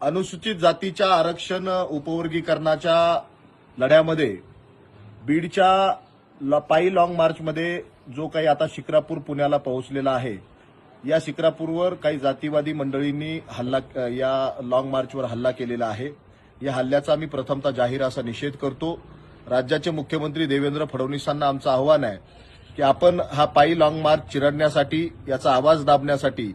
अनुसूचित जातीच्या आरक्षण उपवर्गीकरणाच्या लढ्यामध्ये बीडच्या पायी लॉंग मार्चमध्ये जो काही आता शिक्रापूर पुण्याला पोहोचलेला आहे, या शिक्रापूरवर काही जातीवादी मंडळींनी या लॉंग मार्चवर हल्ला केलेला आहे। या हल्ल्याचा आम्ही प्रथमतः जाहीर असा निषेध करतो। राज्याचे मुख्यमंत्री देवेंद्र फडणवीसांना आमचं आव्हान आहे की आपण हा पायी लॉंग मार्च चिरडण्यासाठी, याचा आवाज दाबण्यासाठी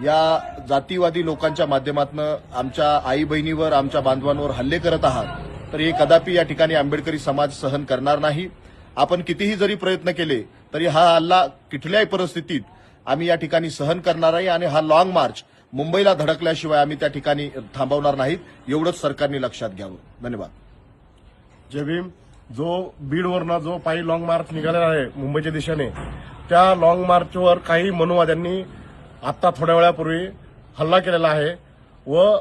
या जातीवादी लोकांच्या माध्यमातून आमच्या आई बहिणीवर, आमच्या बांधवांवर हल्ले करत आहात, तर हे कदापि या ठिकाणी आंबेडकरी समाज सहन करणार नाही। आपण कितीही जरी प्रयत्न केले तरी हा हल्ला कुठल्याही परिस्थितीत आम्ही या ठिकाणी सहन करणार नाही आणि हा लॉंग मार्च मुंबईला धडकल्याशिवाय आम्ही त्या ठिकाणी थांबवणार नाहीत, एवढंच सरकारने लक्षात घ्यावं। धन्यवाद। जय भीम। जो बीडवरनं जो पायी लॉंग मार्च निघालेला आहे मुंबईच्या दिशेने, त्या लॉंग मार्चवर काही मनुवाद्यांनी आता थोड्या वेळापूर्वी हल्ला केलेला आहे व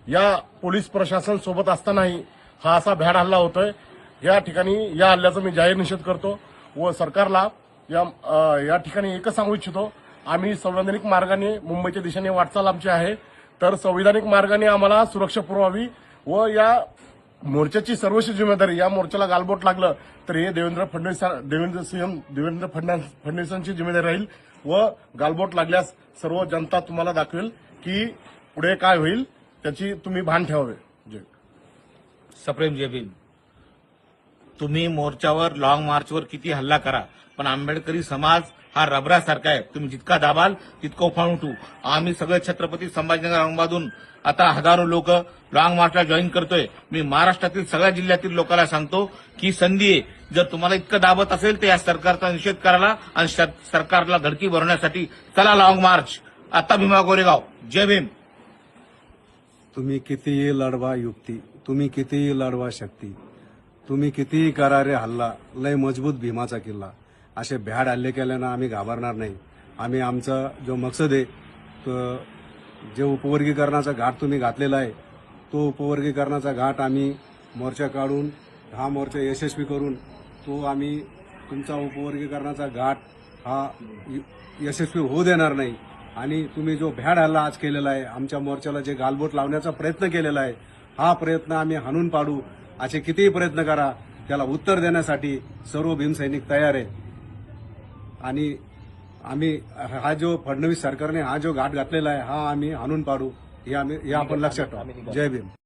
या पोलीस प्रशासन सोबत असतानाही हा असा भ्याड हल्ला होतोय। या ठिकाणी या हल्ल्याचा मी जाहीर निषेध करतो व सरकारला या ठिकाणी एकच सांगू इच्छितो, आम्ही संवैधानिक मार्गाने मुंबईच्या दिशेने वाटचाल आमची आहे, तर संवैधानिक मार्गाने आम्हाला सुरक्षा पुरवावी व या मोर्चाची सर्वस्वी जिम्मेदारी, या मोर्चाला गालबोट लागलं तर हे देवेंद्र फडणवीसांची जिम्मेदारी राहील व गालबोट लागल्यास सर्व जनता तुम्हाला दाखवेल की पुढे काय होईल, त्याची तुम्ही भान ठेवावे। जय सप्रेम जय भीम। तुम्ही मोर्चावर, लॉंग मार्चवर किती हल्ला करा, पण आंबेडकरी समाज हा रबरासारखा आहे, तुम्ही जितका दाबाल तितकं उफाळून उठू। आम्ही सगळे छत्रपती संभाजीनगर औरंगाबादहून आता हजारो लोक लॉंग मार्चला जॉईन करतोय। मी महाराष्ट्रातील सगळ्या जिल्ह्यातील लोकांना सांगतो की संधी आहे, जर तुम्हाला इतकं दाबत असेल तर या सरकारचा निषेध करायला आणि सरकारला धडकी भरण्यासाठी चला लॉंग मार्च। आता भीमा गोरेगाव। जय भीम। तुम्ही कितीही लढवा युक्ती, तुम्ही कितीही लढवा शक्ती, तुम्ही कितीही करा रे हल्ला, लय मजबूत भीमाचा किल्ला। असे भ्याड हल्ले केल्यानं आम्ही घाबरणार नाही। आम्ही आमचा जो मकसद आहे, तो जे उपवर्गीकरणाचा घाट तुम्ही घातलेला आहे, तो उपवर्गीकरणाचा घाट आम्ही मोर्चा काढून, हा मोर्चा यशस्वी करून तो आम्ही तुमचा उपवर्गीकरणाचा घाट हा यशस्वी होऊ देणार नाही। आणि तुम्ही जो भ्याड हल्ला आज केलेला आहे, आमच्या मोर्चाला जे गालबोट लावण्याचा प्रयत्न केलेला आहे, हा प्रयत्न आम्ही हाणून पाडू। असे कितीही प्रयत्न करा, त्याला उत्तर देण्यासाठी सर्व भीमसैनिक तयार आहे। आणि आम्ही हा जो फडणवीस सरकारने हा जो घाट घातलेला आहे, हा आम्ही हाणून पाडू, हे आपण लक्षात ठेवा। जय भीम।